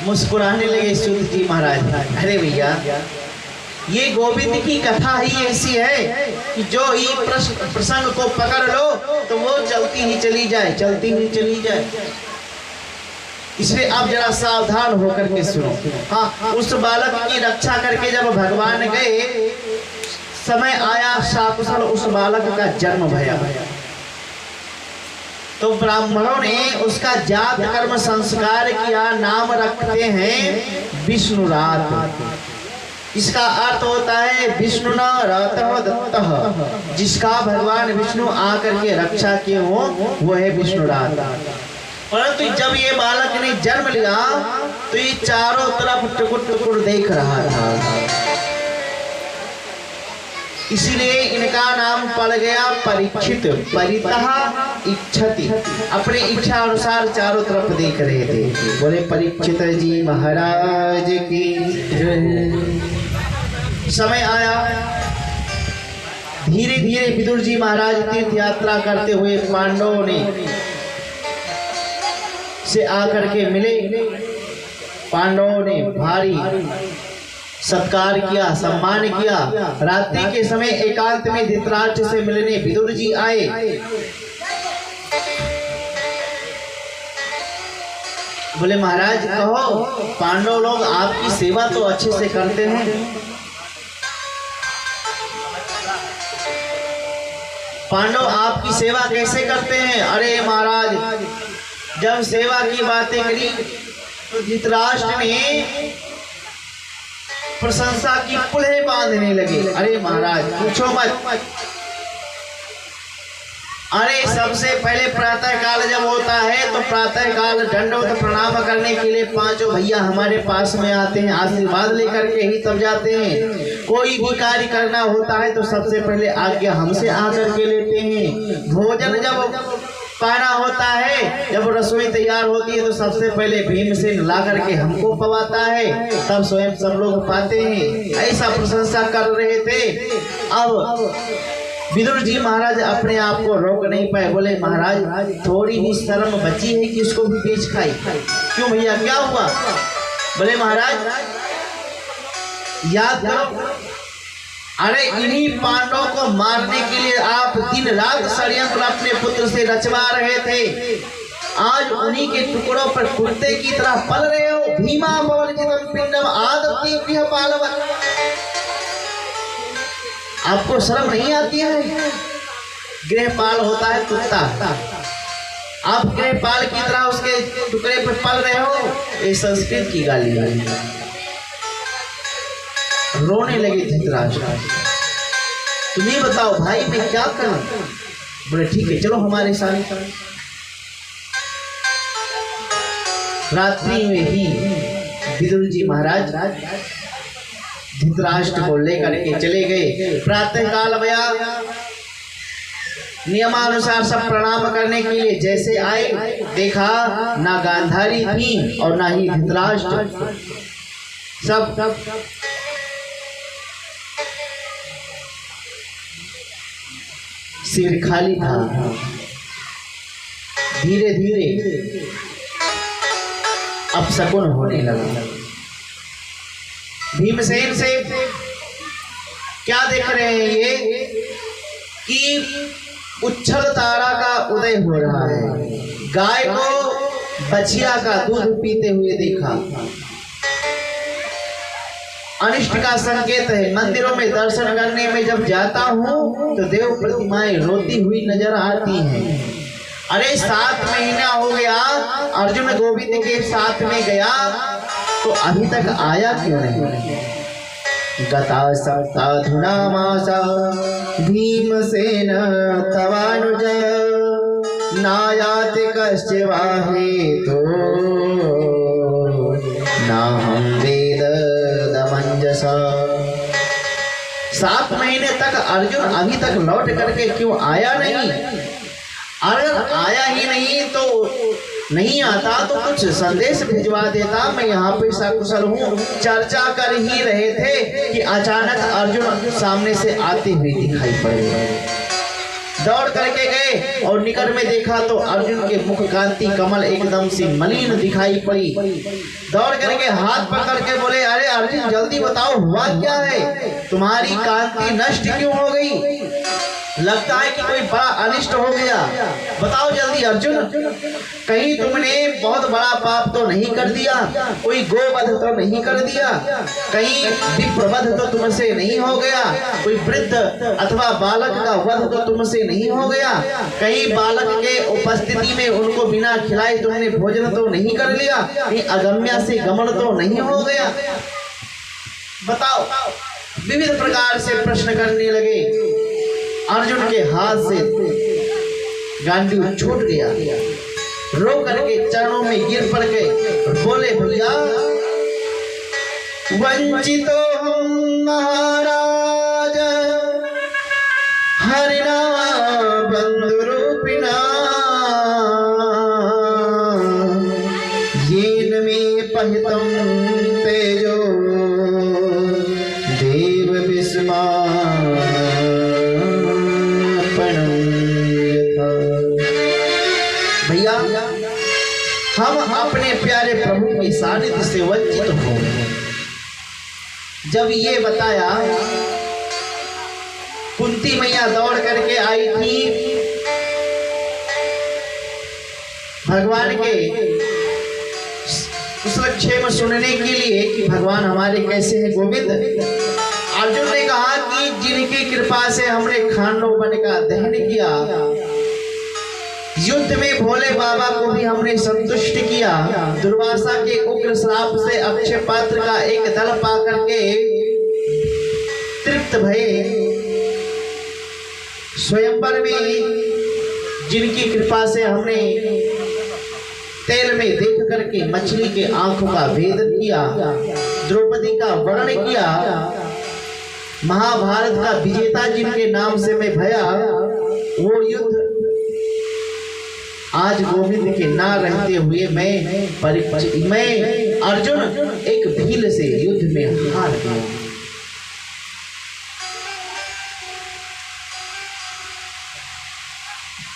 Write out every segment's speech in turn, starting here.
मुस्कुराने लगे सूत जी महाराज। अरे भैया, ये गोविंद की कथा ही ऐसी है कि जो ही प्रसंग को पकड़ लो तो वो चलती ही चली जाए, चलती ही चली जाए। इसलिए आप जरा सावधान होकर के सुनो। हाँ, उस बालक की रक्षा करके जब भगवान गए, समय आया साकुशल उस बालक का जन्म भया, तो ब्राह्मणों ने उसका जात कर्म संस्कार किया। नाम रखते हैं विष्णुरात। इसका अर्थ होता है विष्णु न रतः दत्तः, जिसका भगवान विष्णु आकर के रक्षा किए हो वो है विष्णुरात। परंतु जब ये बालक ने जन्म लिया तो ये चारों तरफ टुकुर टुकुर देख रहा था, इसीलिए इनका नाम पड़ गया परीक्षित। परितः इच्छति, अपनी इच्छा अनुसार चारों तरफ देख रहे थे। बोले परीक्षित जी महाराज की जय। समय आया, धीरे धीरे विदुर जी महाराज तीर्थ यात्रा करते हुए पांडवों ने से आकर के मिले। पांडवों ने भारी सत्कार किया, सम्मान किया। रात्रि के समय एकांत में धृतराष्ट्र से मिलने विदुर जी आए। बोले महाराज कहो, पांडव लोग आपकी सेवा तो अच्छे से करते हैं, पांडव आपकी सेवा कैसे करते हैं? अरे महाराज, जब सेवा की बातें करी तो धृतराष्ट्र ने प्रशंसा की पुल्हें बांधने लगे। अरे महाराज पूछो मत। अरे सबसे पहले प्रातः काल जब होता है तो प्रातः काल दंडवत प्रणाम करने के लिए पांचों भैया हमारे पास में आते हैं, आशीर्वाद लेकर के ही तब जाते हैं। कोई भी कार्य करना होता है तो सबसे पहले आज्ञा हमसे आकर के लेते हैं। भोजन जब पाना होता है, जब रसोई तैयार होती है तो सबसे पहले भीमसेन ला करके हमको पवाता है, तब स्वयं सब लोग पाते हैं। ऐसा प्रशंसा कर रहे थे। अब विदुर जी महाराज अपने आप को रोक नहीं पाए। बोले महाराज थोड़ी भी शर्म बची है कि उसको भी बेच खाई? क्यों भैया क्या हुआ? बोले महाराज याद करो, अरे इन्हीं पांडवों को मारने के लिए आप दिन रात षड्यंत्र अपने पुत्र से रचवा रहे थे। आज उन्हीं के टुकड़ों पर कुत्ते की तरह पल रहे हो। भीमा पवनचितम पिंडम आदति गृहपालवत्। आपको शर्म नहीं आती है? गृहपाल होता है कुत्ता, आप गृहपाल की तरह उसके टुकड़े पर पल रहे हो। ये संस्कृत की गाली है। रोने लगे धृतराष्ट्र। तुम्हें बताओ भाई मैं क्या करूं? बोले ठीक है चलो हमारे साथ। रात्रि में ही विदुर जी महाराज धृतराष्ट्र को लेकर के चले गए। प्रातः काल भया, नियमानुसार सब प्रणाम करने के लिए जैसे आए, देखा ना गांधारी थी और ना ही धृतराष्ट्र। सब सिर खाली था। धीरे धीरे अपशकुन होने लगा। भीमसेन से क्या देख रहे हैं ये कि उच्छल तारा का उदय हो रहा है। गाय को बछिया का दूध पीते हुए देखा, अनिष्ट का संकेत है। मंदिरों में दर्शन करने में जब जाता हूँ तो देव प्रतिमाएं रोती हुई नजर आती हैं। अरे 7 महीना हो गया, अर्जुन गोविंद के साथ में गया तो अभी तक आया क्यों नहीं? गता सप्ताधुना मासा भीमसेन तवानुज नायाति कस्य वाहेतो नाहं वेद दमंजसा। 7 महीने तक अर्जुन अभी तक लौट करके क्यों आया नहीं? अगर आया ही नहीं तो नहीं आता तो कुछ संदेश भिजवा देता, मैं यहाँ पे सकुशल हूँ। चर्चा कर ही रहे थे कि अचानक अर्जुन सामने से आते हुए दिखाई पड़े। दौड़ करके गए और निकट में देखा तो अर्जुन के मुख कांति कमल एकदम से मलिन दिखाई पड़ी। दौड़ करके हाथ पकड़ के बोले, अरे अर्जुन जल्दी बताओ हुआ क्या है, तुम्हारी कांति नष्ट क्यों हो गई? लगता है कि कोई बड़ा अनिष्ट हो गया, बताओ जल्दी अर्जुन। कहीं तुमने बहुत बड़ा पाप तो नहीं कर दिया, कोई गोवध तो नहीं कर दिया, कहीं विप्रवध तो तुमसे नहीं हो गया, कोई वृद्ध अथवा बालक का वध तो तुमसे नहीं हो गया, कहीं बालक के उपस्थिति में उनको बिना खिलाए तुमने भोजन तो नहीं कर लिया, कहीं अगम्या से गमन तो नहीं हो गया, बताओ। विविध प्रकार से प्रश्न करने लगे। अर्जुन के हाथ से गांडीव छूट गया, रो करके चरणों में गिर पड़ गए और बोले, भैया वंचितो हम महाराज हरिणा बंधुरूपिणा येन मे पहितम तेजो देव विस्मा। भैया हम अपने प्यारे प्रभु के सानिध्य से वंचित हो गए। जब ये बताया, कुंती मैया दौड़ करके आई थी भगवान के कुशलक्षेम सुनने के लिए कि भगवान हमारे कैसे हैं गोविंद। अर्जुन ने कहा कि जिनकी कृपा से हमने खांडव वन का दहन किया, युद्ध में भोले बाबा को भी हमने संतुष्ट किया, दुर्वासा के उग्र श्राप से अक्षय पात्र का एक दल पा करके तृप्त भये, स्वयंवर में जिनकी कृपा से हमने तेल में देख करके मछली के आंखों का भेदन किया, द्रौपदी का वर्णन किया, महाभारत का विजेता जिनके नाम से मैं भया, वो युद्ध आज गोविंद के ना रहते हुए मैं अर्जुन एक भील से युद्ध में हार गया।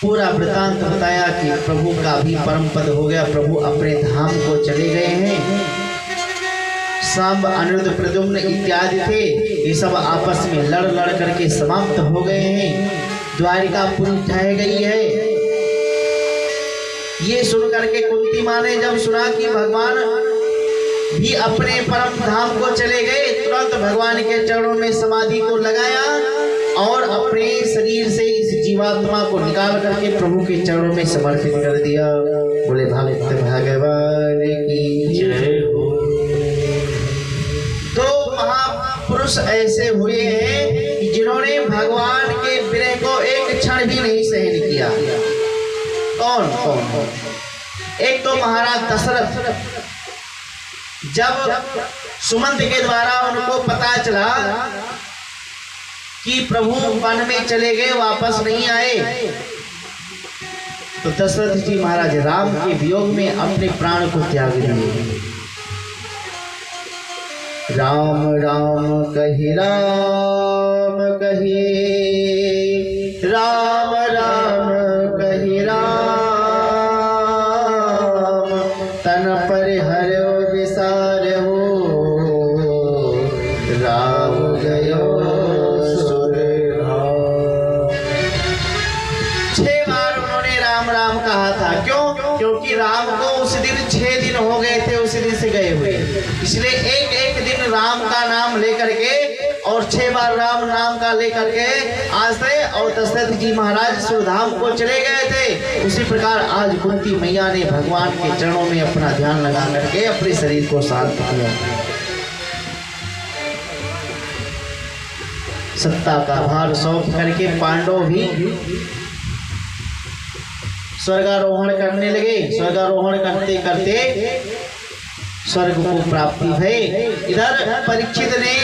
पूरा वृतांत बताया कि प्रभु का भी परम पद हो गया, प्रभु अपने धाम को चले गए हैं। सांब, अनिरुद्ध, प्रद्युम्न इत्यादि थे, ये सब आपस में लड़ लड़ करके समाप्त हो गए हैं। द्वारिकापुरी ढह गई है। ये सुन करके कुंती माँ ने जब सुना कि भगवान भी अपने परम धाम को चले गए, तुरंत भगवान के चरणों में समाधि को लगाया और अपने शरीर से इस जीवात्मा को निकाल करके प्रभु के चरणों में समर्पित कर दिया। बोले भक्त भगवान की जय हो। दो महापुरुष ऐसे हुए हैं कि जिन्होंने भगवान के विरह को एक क्षण भी नहीं सहन किया। कौन कौन? एक तो महाराज दशरथ, जब सुमंत के द्वारा उनको पता चला कि प्रभु वन में चले गए, वापस नहीं आए, तो दशरथ जी महाराज राम के वियोग में अपने प्राण को त्याग दिए। राम राम कही राम कही, राम राम कही राम, तन पर हरो विसार हो, राम गयो सुर भाव। 6 बार उन्होंने राम राम कहा था। क्यों? क्योंकि राम को उस दिन 6 दिन हो गए थे उस दिन से गए हुए, इसलिए एक एक दिन राम का नाम लेकर के और 6 बार राम नाम का लेकर के आज थे। और दशरथ जी महाराज सुरधाम को चले गए थे। उसी प्रकार आज कुंती मैया ने भगवान के चरणों में अपना ध्यान लगा करके अपने शरीर को शांत किया। सत्ता का भार सौंप करके पांडव भी स्वर्गारोहण करने लगे। स्वर्गारोहण करते करते स्वर्ग को प्राप्ति भई। इधर परीक्षित ने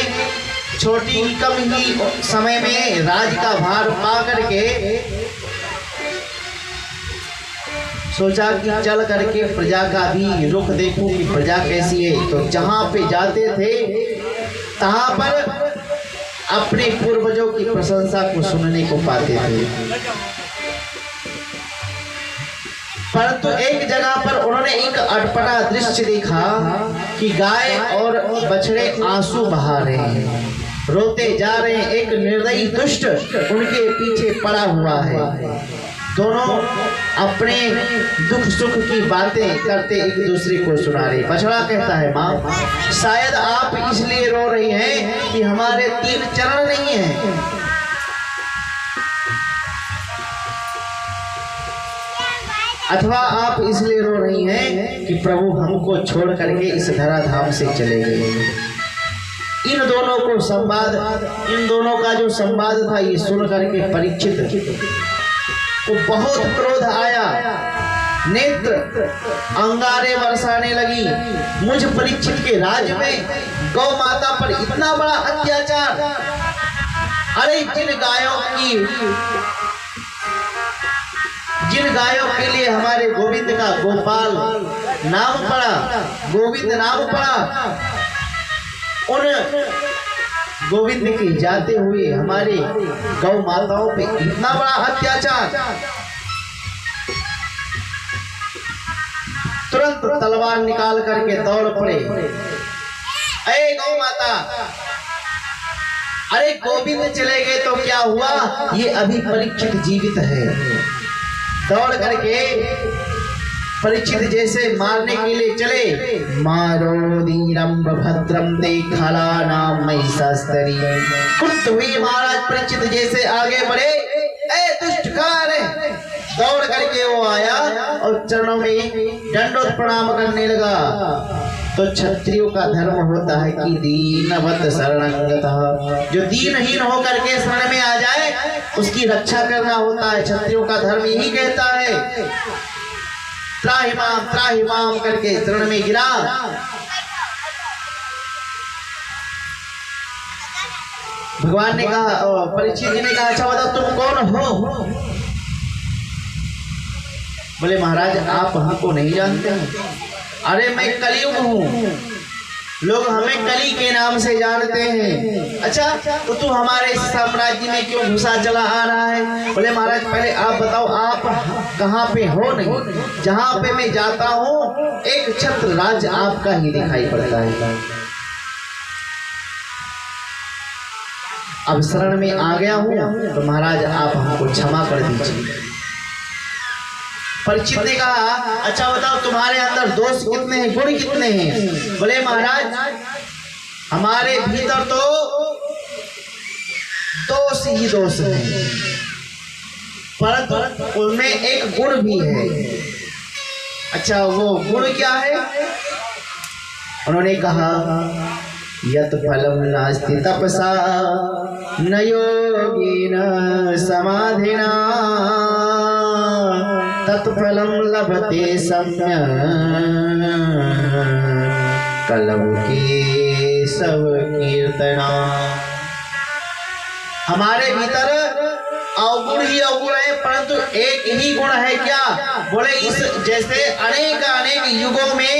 छोटी कम ही समय में राज का भार पा करके सोचा कि चल करके प्रजा का भी रुख देखूं कि प्रजा कैसी है। तो जहां पे जाते थे तहां पर अपने पूर्वजों की प्रशंसा को सुनने को पाते थे। परंतु एक जगह पर उन्होंने एक अटपटा दृश्य देखा कि गाय और बछड़े आंसू बहा रहे हैं, रोते जा रहे हैं। एक निर्दयी दुष्ट उनके पीछे पड़ा हुआ है। दोनों अपने दुख सुख की बातें करते एक दूसरे को सुना रहे। बछड़ा कहता है, माँ शायद आप इसलिए रो रही हैं कि हमारे 3 चरण नहीं हैं। अथवा आप इसलिए रो रही हैं कि प्रभु हमको छोड़ करके इस धराधाम से चले गए। इन दोनों का जो संवाद था ये सुन करके परीक्षित को बहुत क्रोध आया, नेत्र अंगारे बरसाने लगी। मुझ परीक्षित के राज्य में गौ माता पर इतना बड़ा अत्याचार। अरे जिन गायों के लिए हमारे गोविंद का गोपाल नाम पड़ा, गोविंद नाम पड़ा, उन गोविंद के जाते हुए हमारे गौ माताओं पे इतना बड़ा अत्याचार। तुरंत तलवार निकाल करके दौड़ पड़े। अरे गौ माता, अरे गोविंद चले गए तो क्या हुआ, ये अभी परीक्षित जीवित है। दौड़ करके परीक्षित जैसे मारने के लिए चले। मारो धीरम भद्रम देखला नाम महिषास्तरी। कुत्त हुई महाराज परीक्षित जैसे आगे बढ़े, ए दुष्ट कहाँ है। दौड़ करके वो आया और चरणों में दंडोत प्रणाम करने लगा। तो क्षत्रियों का धर्म होता है कि दीनवत शरणंगतः, जो दीनहीन होकर के शरण में आ जाए उसकी रक्षा करना होता है। क्षत्रियों का धर्म यही कहता है। त्राहि माम करके शरण में गिरा। भगवान ने कहा, परीक्षित जी ने कहा, अच्छा बताओ तुम कौन हो। बोले महाराज आप हमको नहीं जानते हैं। अरे मैं कलयुग हूँ, लोग हमें कली के नाम से जानते हैं। अच्छा तो तू हमारे साम्राज्य में क्यों घुसा चला आ रहा है। बोले महाराज पहले आप बताओ आप कहाँ पे हो। नहीं, जहाँ पे मैं जाता हूँ एक छत्र राज आपका ही दिखाई पड़ता है। अब शरण में आ गया हूँ तो महाराज आप हमको क्षमा कर दीजिए। परीक्षित ने कहा, अच्छा बताओ तुम्हारे अंदर दोष कितने हैं, गुण कितने हैं। बोले महाराज हमारे भीतर तो दोष ही दोष है, परंतु उनमें एक गुण भी है। अच्छा वो गुण क्या है। उन्होंने कहा, यत् फलम नास्ति तपसा न योगिन समाधिना तत्फलम लभते सम्यक् कलव के सब कीर्तना। हमारे भीतर अवगुण ही अवगुण है, परंतु एक ही गुण है। क्या बोले, इस जैसे अनेक युगों में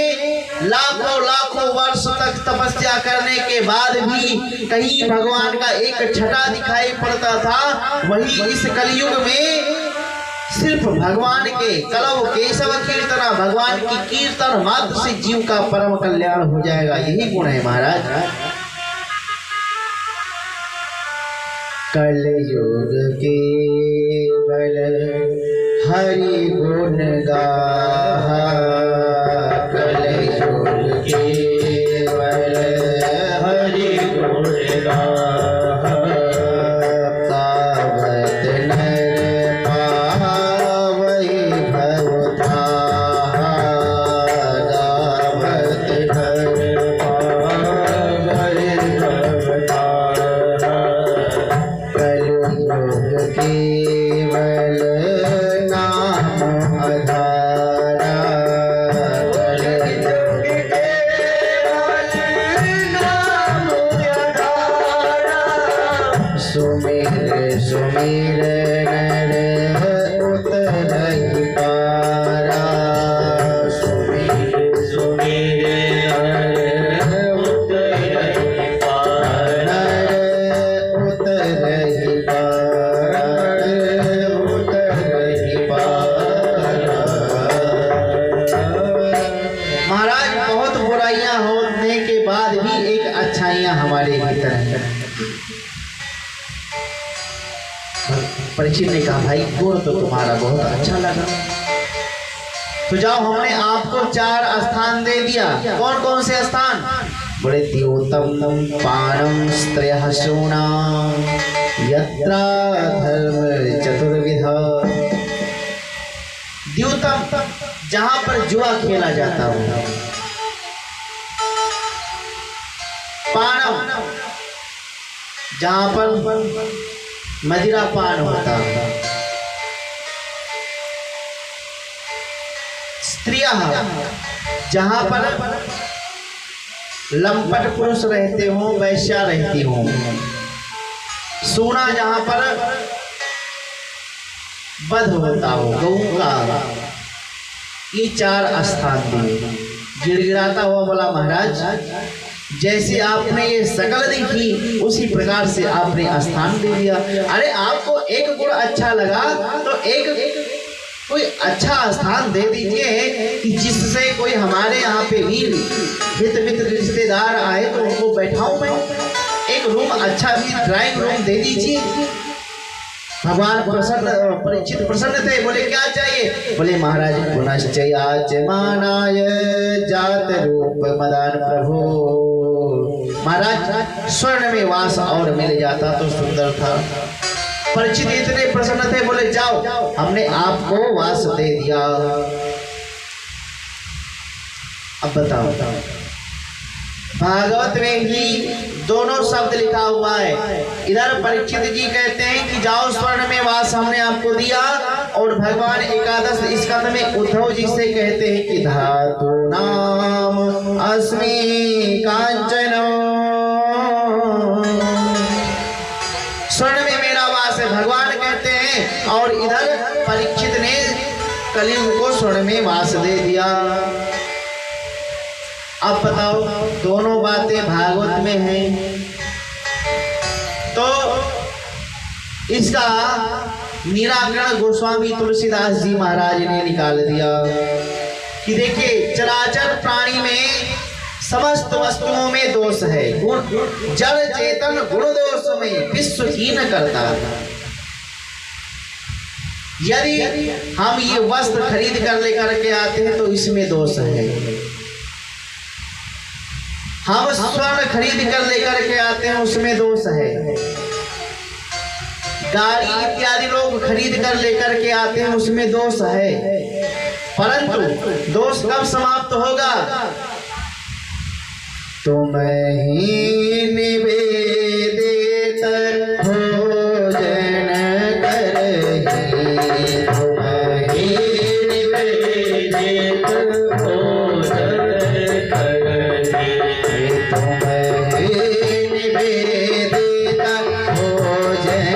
लाखों वर्ष तक तपस्या करने के बाद भी कहीं भगवान का एक छटा दिखाई पड़ता था, वही इस कलयुग में सिर्फ भगवान के कलव केशव कीर्तना, भगवान की कीर्तन मात्र से जीव का परम कल्याण हो जाएगा। यही गुण है महाराज। कलयुग केवल हरि गुण गाहा, कलयुग केवल हरि गुण गाहा, पावत नर पावई भव थाहा, गावत नर पावई भव थाहा, कलयुग केवल नाम आधारा, कलयुग बहुत बुराइयां होने के बाद भी एक अच्छाइयां हमारे भीतर हैं। परीक्षित ने कहा भाई गुण तो तुम्हारा बहुत अच्छा लगा, तो जाओ हमने आपको 4 स्थान दे दिया। कौन कौन से स्थान? बोले द्योतम पाणम स्त्रयः शूना यत्र धर्म चतुर्विधा। द्योतम जहां पर जुआ खेला जाता हो, पाणम जहां पर मदिरा पान होता है, स्त्रियां जहां पर लंपट पुरुष रहते हो, वैश्या रहती हो, सोना जहां पर वध होता हो गऊ का, ये 4 स्थान दिए। गिड़गिड़ाता हुआ बोला महाराज जैसे आपने ये शकल देखी उसी प्रकार से आपने स्थान दे दिया। अरे आपको एक गुण अच्छा लगा तो एक कोई अच्छा स्थान दे दीजिए कि जिससे कोई हमारे यहाँ पे भी हित मित्र रिश्तेदार आए तो उनको बैठाऊं मैं। एक रूम अच्छा भी ड्राइंग रूम दे दीजिए। भगवान परीक्षित प्रसन्न थे, बोले क्या चाहिए? बोले महाराज पुनश्चयाचमानाय जात रूप मदान प्रभु। महाराज स्वर्ण में वास और मिल जाता तो सुंदर था। परीक्षित इतने प्रसन्न थे, बोले जाओ हमने आपको वास दे दिया। अब बताओ भागवत में ही दोनों शब्द लिखा हुआ है। इधर परीक्षित जी कहते हैं कि जाओ स्वर्ण में वास हमने आपको दिया, और भगवान एकादश स्कंद में उद्धव जी से कहते हैं कि धातु नाम अस्मि कांचनो, स्वर्ण में मेरा वास है भगवान कहते हैं। और इधर परीक्षित ने कलियुग को स्वर्ण में वास दे दिया। अब बताओ दोनों बातें भागवत में हैं, तो इसका निराकरण गोस्वामी तुलसीदास जी महाराज ने निकाल दिया कि देखिए चराचर प्राणी में समस्त वस्तुओं में दोष है। गुण जड़ चेतन गुण दोष में विश्व हीन करता। यदि हम ये वस्त्र खरीद कर लेकर के आते हैं तो इसमें दोष है। हम स्वर्ण खरीद कर लेकर के आते हैं उसमें दोष है। गाड़ी इत्यादि लोग खरीद कर लेकर के आते हैं उसमें दोष है। परंतु दोष कब समाप्त होगा? तुम ही निवेदित भोजन करहि, तुम ही निवेदित भोजन करहि, तुम ही निवेदित भोजन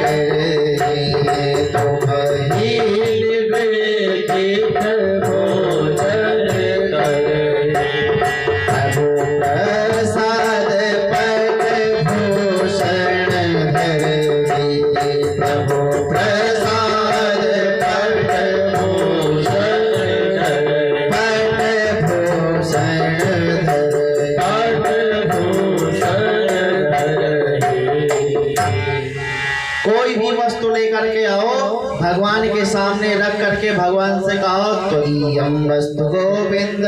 करहि, तुम ही निवेदित भोजन करहि। प्रसाद पट भूषण धरहि, प्रभु प्रसाद पट भूषण धरहि, पट भूषण धरहि, पट भूषण धरहि। कोई भी वस्तु लेकर के आओ, भगवान के सामने रख करके भगवान से कहो त्वदीयं वस्तु गोविंद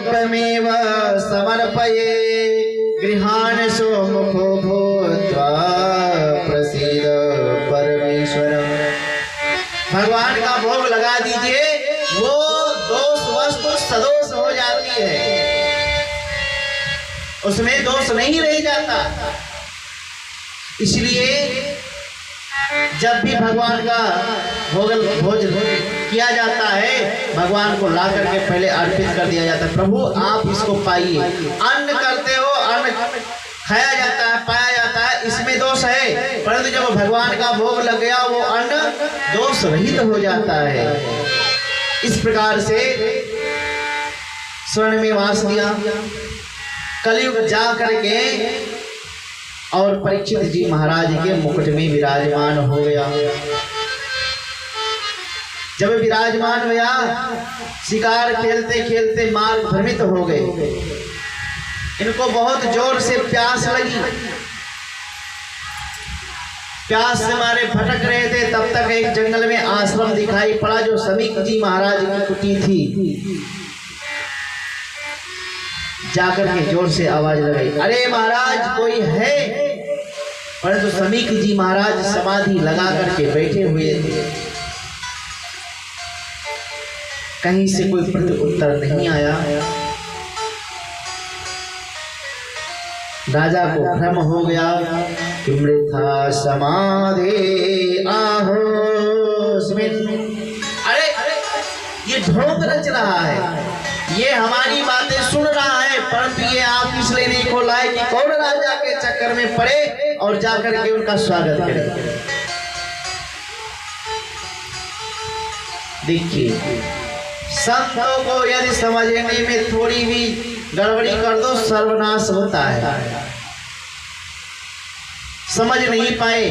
त्वमेव समर्पये, गृहाण सोमुखो भूत्वा प्रसीद परमेश्वर। भगवान का भोग लगा दीजिए, वो दोष वस्तु सदोष हो जाती है, उसमें दोष नहीं रह जाता। इसलिए जब भी भगवान का भोज किया जाता है, भगवान को ला करके पहले अर्पित कर दिया जाता है। प्रभु आप इसको पाइए। अन्न करते हो, अन्न खाया जाता है, पाया जाता है, इसमें दोष है। परंतु जब भगवान का भोग लग गया, वो अन्न दोष रहित हो जाता है। इस प्रकार से स्वर्ण में वास दिया, कलयुग जा करके और परीक्षित जी महाराज के मुकुट में विराजमान हो गया। जब विराजमान हुआ, शिकार खेलते खेलते मार्ग भ्रमित हो गए। इनको बहुत जोर से प्यास लगी। प्यास से मारे भटक रहे थे, तब तक एक जंगल में आश्रम दिखाई पड़ा जो समीक जी महाराज की कुटी थी। जाकर के जोर से आवाज लगाई, अरे महाराज कोई है? परंतु समीक जी महाराज समाधि लगा करके बैठे हुए थे। कहीं से कोई प्रत्युत्तर नहीं आया। राजा को भ्रम हो गया कि मृथा समाधि आहोस्मिन। अरे ये ढोंग रच रहा है, ये हमारी बातें सुन रहा है, परंतु ये आप इसलिए नहीं खोला है कि कौन राजा के चक्कर में पड़े और जाकर के उनका स्वागत करे। देखिए, संतों को यदि समझने में थोड़ी भी गड़बड़ी कर दो, सर्वनाश होता है। समझ नहीं पाए।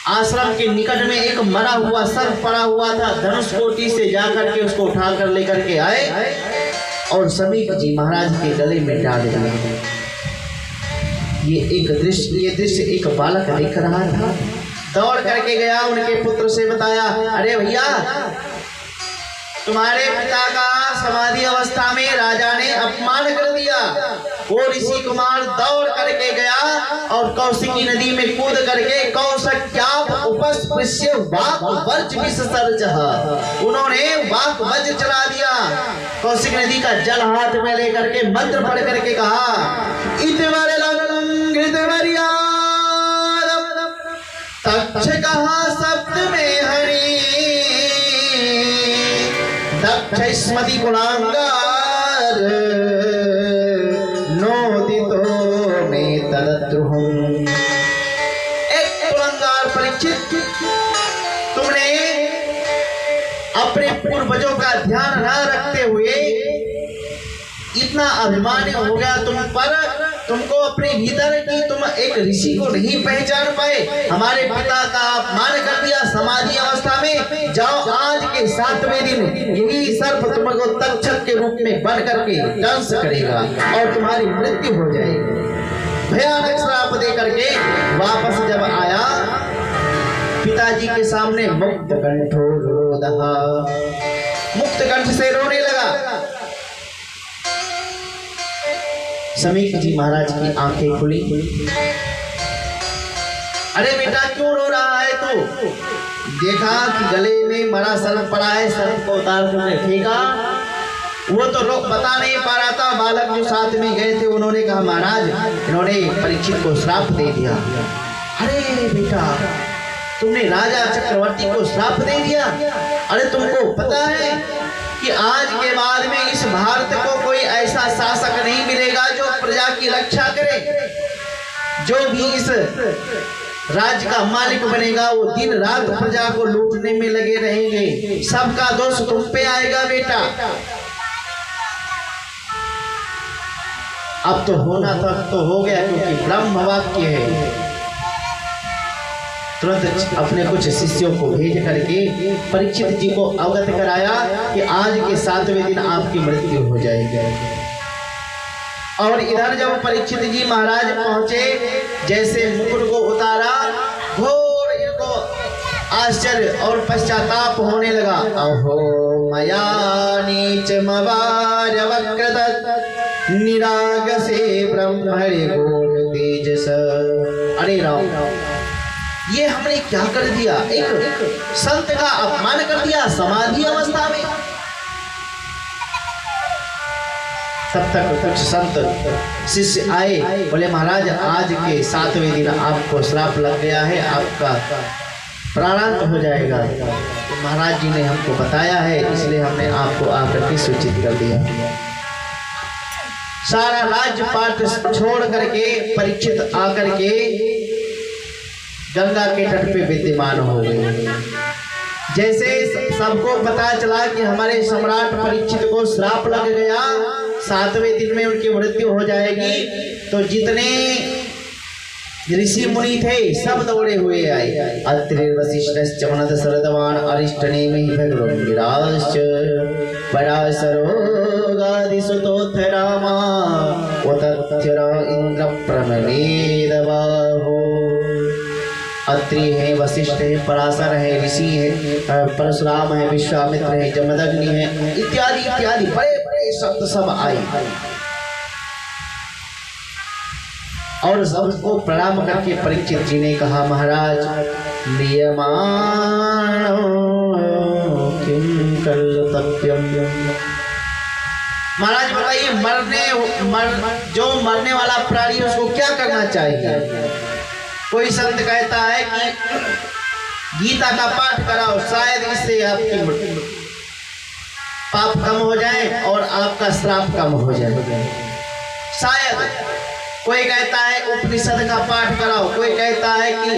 आश्रम के निकट में एक मरा हुआ सर्प पड़ा हुआ था। धनुष कोटि से जाकर के उसको उठा कर लेकर के आए और समीक जी महाराज के गले में डाल दिया। ये दृश्य एक बालक देख रहा था। दौड़ करके गया, उनके पुत्र से बताया, अरे भैया, तुम्हारे पिता का समाधि अवस्था में राजा ने अपमान कर दिया। वो ऋषि कुमार दौड़ करके गया और कौशिकी नदी में कूद करके कौशक्याप उपस्पृश्य वाक वज्र विसर्जः, उन्होंने वाक वज्र चला दिया। कौशिक नदी का जल हाथ में लेकर के मंत्र पढ़ करके कहा, तक्षकः सप्त में हरि दक्षस्मति कुलांगार नोदितो में तदद्रुहम्। एक कुलांगार परीक्षित, तुमने अपने पूर्वजों का ध्यान न रखते हुए इतना अभिमान हो गया तुम पर, तुमको अपने भीतर की तुम एक ऋषि को नहीं पहचान पाए। हमारे पिता का अपमान कर दिया समाधि अवस्था में। जाओ, आज के 7वें दिन यही सर्प तुमको तक्षक के रूप में बन करके दंश करेगा और तुम्हारी मृत्यु हो जाएगी। भयानक श्राप दे करके वापस जब आया, पिताजी के सामने मुक्त कंठो रोदः, मुक्त कंठ से रोने लगा। समीक जी महाराज की आंखें खुली। अरे बेटा, क्यों रो रहा है तू? देखा कि गले में मरा सर्प पड़ा है, सर्प को उतार कर फेंका। वो तो रोक बता नहीं पा रहा था। बालक जो साथ में गए थे उन्होंने कहा, महाराज, इन्होंने परीक्षित को श्राप दे दिया। अरे बेटा, तुमने राजा चक्रवर्ती को श्राप दे दिया? अरे तुमको पता है कि आज के बाद में इस भारत को कोई ऐसा शासक नहीं मिलेगा जो प्रजा की रक्षा करे। जो भी इस राज्य का मालिक बनेगा वो दिन रात प्रजा को लूटने में लगे रहेंगे। सबका दोष तुम पे आएगा बेटा। अब तो होना था तो हो गया, क्योंकि ब्रह्म वाक्य है। तुरंत अपने कुछ शिष्यों को भेज करके परीक्षित जी को अवगत कराया कि आज के 7वें दिन आपकी मृत्यु हो जाएगी। और इधर जब परीक्षित जी महाराज पहुंचे, जैसे मुकुट को उतारा, घोर इनको आश्चर्य और पश्चाताप होने लगा। अहो मया नीचमवार वक्रदत् निरागसे ब्रह्मणि गूढ़ तेजस। अरे राम, ये हमने क्या कर दिया? एक संत का अपमान कर दिया समाधि अवस्था में। तब तक कुछ संत शिष्य आए, बोले महाराज, आज के 7वें दिन आपको श्राप लग गया है, आपका प्राणांत हो जाएगा। तो महाराज जी ने हमको बताया है, इसलिए हमने आपको आकर के सूचित कर दिया। सारा राज्य पाठ छोड़ करके परीक्षित आकर के गंगा के तट पे विद्यमान हो गए। जैसे सबको पता चला कि हमारे सम्राट परीक्षित को श्राप लग गया, 7वें दिन में उनकी मृत्यु हो जाएगी, तो जितने ऋषि मुनि थे सब दौड़े हुए आए। अत्रि वशिष्ठ मनद शरदवान अरिष्ट नेमि भगवंगिराश्च पराशरोगादिसुतोऽथ रामा उतथ्यरा इंद्र प्रमवेदबाहो। अत्रि है, वशिष्ठ है, पराशर है, ऋषि है, परशुराम है, विश्वामित्र है, जमदग्नि है, इत्यादि इत्यादि बड़े बड़े शब्द सब आए और सबको प्रणाम करके परीक्षित जी ने कहा, महाराज नियमानो किम कर्तव्यम। महाराज बताइए जो मरने वाला प्राणी है उसको क्या करना चाहिए। कोई संत कहता है कि गीता का पाठ कराओ, शायद इससे आपकी पाप कम हो जाए और आपका श्राप कम हो जाए, शायद। कोई कहता है उपनिषद का पाठ कराओ, कोई कहता है कि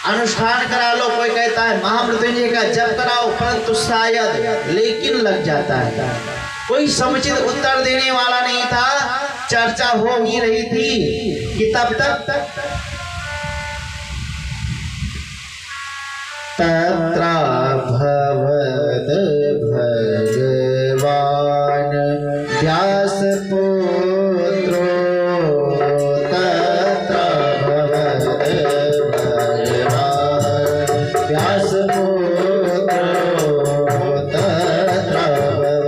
अनुष्ठान करा लो, कोई कहता है महामृत्युंजय का जप कराओ, परंतु शायद लेकिन लग जाता है। कोई समुचित उत्तर देने वाला नहीं था। चर्चा हो ही रही थी कि तब तक तत्रा भवद भगवान व्यास पुत्रो तत्रा भवद भगवान व्यास पुत्रो तत्रा भवद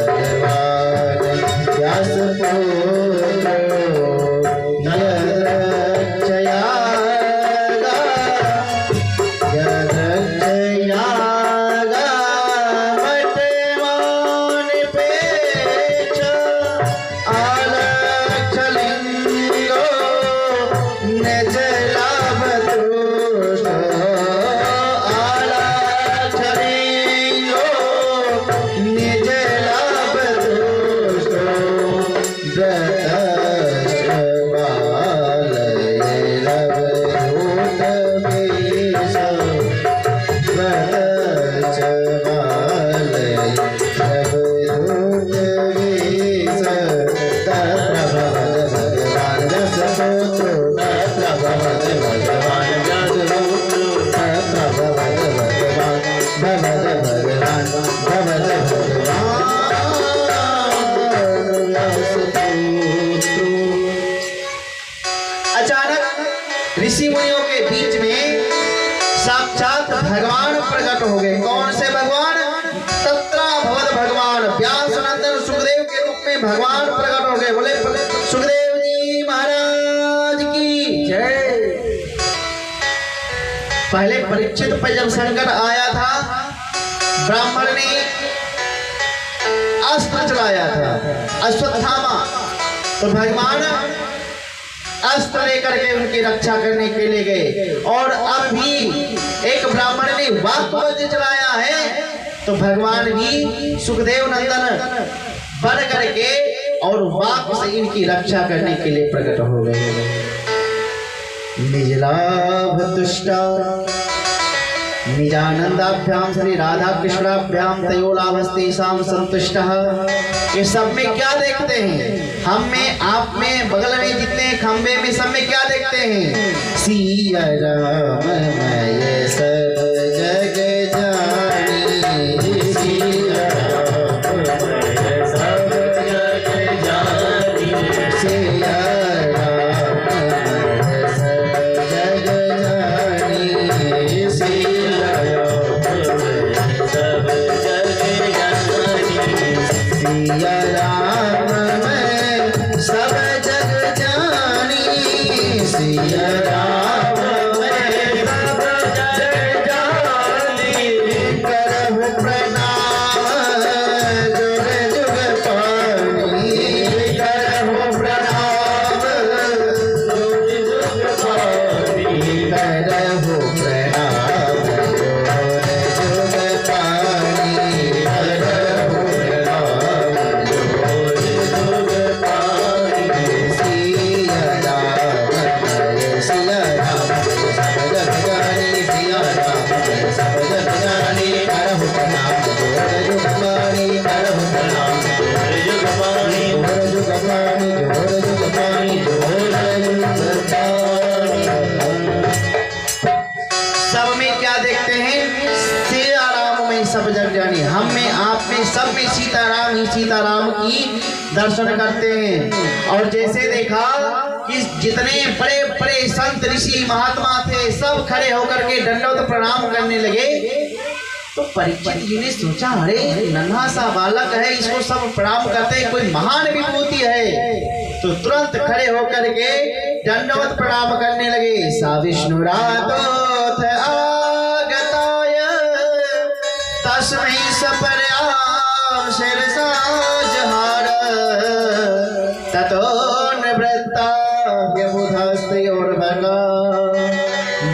भगवान व्यास पुत्रो ऋषि मुनियों के बीच में साक्षात भगवान प्रकट हो गए। कौन से भगवान? तत्रा भवद भगवान व्यास नंदन सुखदेव के रूप में भगवान प्रकट हो गए। बोले सुखदेव जी महाराज की जय। पहले परीक्षित पर जब संकट आया था, ब्राह्मण ने अस्त्र चलाया था अश्वत्थामा, तो भगवान अस्त्र लेकर के उनकी रक्षा करने के लिए गए। और अब भी एक ब्राह्मण ने वाक्वज्र चलाया है, तो भगवान भी सुखदेव नंदन बन करके और वाक से इनकी रक्षा करने के लिए प्रकट हो गए। निजलाभ तुष्टा निजानंदाभ्याम श्री राधा कृष्णाभ्याम तयोलाभस्तेषां संतुष्टः। ये सब में क्या देखते हैं? हम में, आप में, बगल में जितने खंबे में, सब में क्या देखते हैं? सिया राम मैं सब जग जानी, सिया राम मैं सब जग जानी, सिया राम मैं सब जग जानी, सिया सब जग जानी, सिया राम मैं सब जग जानी, सिया राम मैं सब जग जानी, करहु प्रणाम जुग जुग पानी, करहु प्रणाम जुग जुग पानी, करहु प्रणाम जुग जुग पानी, करहु प्रणाम जुग जुग पानी, सिया राम मैं सीताराम की दर्शन करते हैं। और जैसे देखा कि जितने बड़े बड़े संत ऋषि महात्मा थे सब खड़े होकर के दंडवत प्रणाम करने लगे। तो परीक्षित जी ने सोचा, अरे नन्हा सा बालक है, इसको सब प्रणाम करते हैं, कोई महान विभूति है। तो तुरंत खड़े होकर के दंडवत प्रणाम करने लगे। सा विष्णु रातोथ आगताय तस्मै सपर्याम शिरसा जहार ततो निवृत्ता व्यबुधस्त्योर्भगा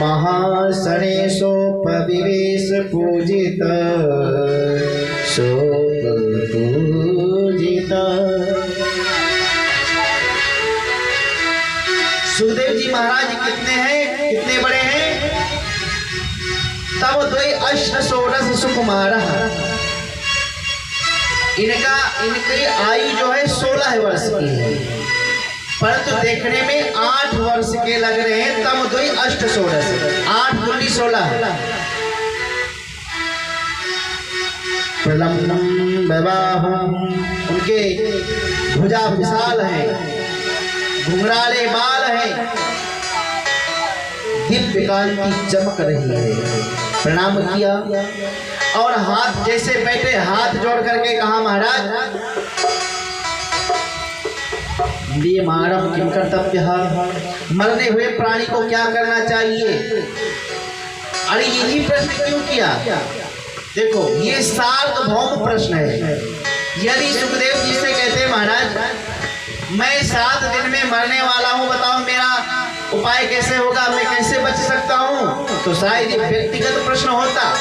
महासनेशोपविवेश पूजित शोक पूजित। सुखदेव जी महाराज कितने हैं, कितने बड़े हैं? तब द्वै अष्ट षोडश सुकुमार। इनकी आयु जो है 16 वर्ष की है, परंतु देखने में 8 वर्ष के लग रहे हैं। तब द्वै अष्ट षोडश, 8 दूनी 16। प्रलम्बम विवाहम, उनके भुजा विशाल है, घुंघराले बाल है, दिव्य कांति चमक रही है। प्रणाम किया और हाथ जैसे बैठे हाथ जोड़ करके कहा, महाराज मारम किम कर्तव्य, मरने हुए प्राणी को क्या करना चाहिए? अरे यही प्रश्न क्यों किया? देखो ये सार्वभौम प्रश्न है। यदि सुखदेव जी से कहते, महाराज मैं 7 दिन में मरने वाला हूँ, बताओ मेरा उपाय कैसे होगा, मैं कैसे बच सकता हूँ, तो शायद ये व्यक्तिगत प्रश्न होता।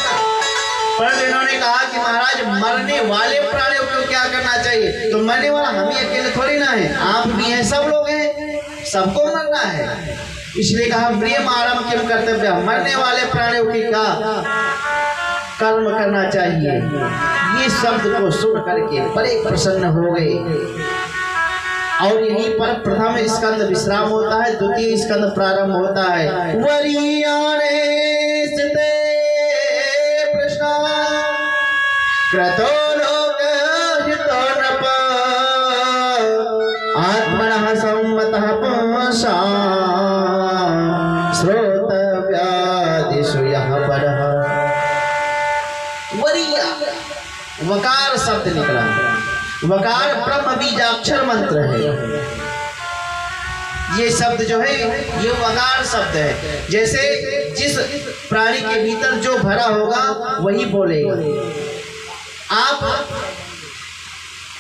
पर इन्होंने कहा कि महाराज मरने वाले प्राणियों को क्या करना चाहिए? तो मरने वाला हम ही अकेले थोड़ी ना है, आप भी हैं, सब लोग हैं, सबको मरना है। इसलिए कहा प्रियम आरम किम कर्तव्य, मरने वाले प्राणियों की क्या कर्म करना चाहिए। ये शब्द को सुन करके बड़े प्रसन्न हो गए। और यहीं पर प्रथम स्कंद विश्राम होता है, द्वितीय स्कंद प्रारंभ होता है। वरियाणे स्ते प्रश्न क्रतो लोक हितो नप आत्मनः सम्मतः पुंसा श्रोतव्यादिषु यः परः। वरिया वकार शब्द निकला। वकार ब्रह्म बीजाक्षर मंत्र है। ये शब्द जो है ये वकार शब्द है। जैसे जिस प्राणी के भीतर जो भरा होगा वही बोलेगा। आप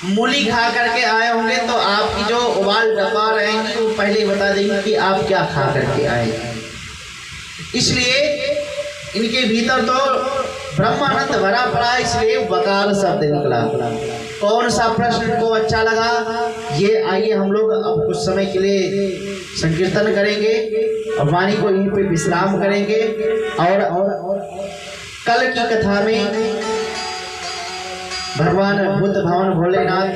मूली खा करके आए होंगे तो आपकी जो उबाल डब्बा रहेंगी वो पहले ही बता देंगे कि आप क्या खा करके आए। इसलिए इनके भीतर तो ब्रह्मानंद भरा पड़ा, इसलिए वकार शब्द निकला। कौन सा प्रश्न को अच्छा लगा ये आइए हम लोग अब कुछ समय के लिए संकीर्तन करेंगे और वाणी को यहीं पे विश्राम करेंगे। और कल की कथा में भगवान बुद्ध भगवान भोलेनाथ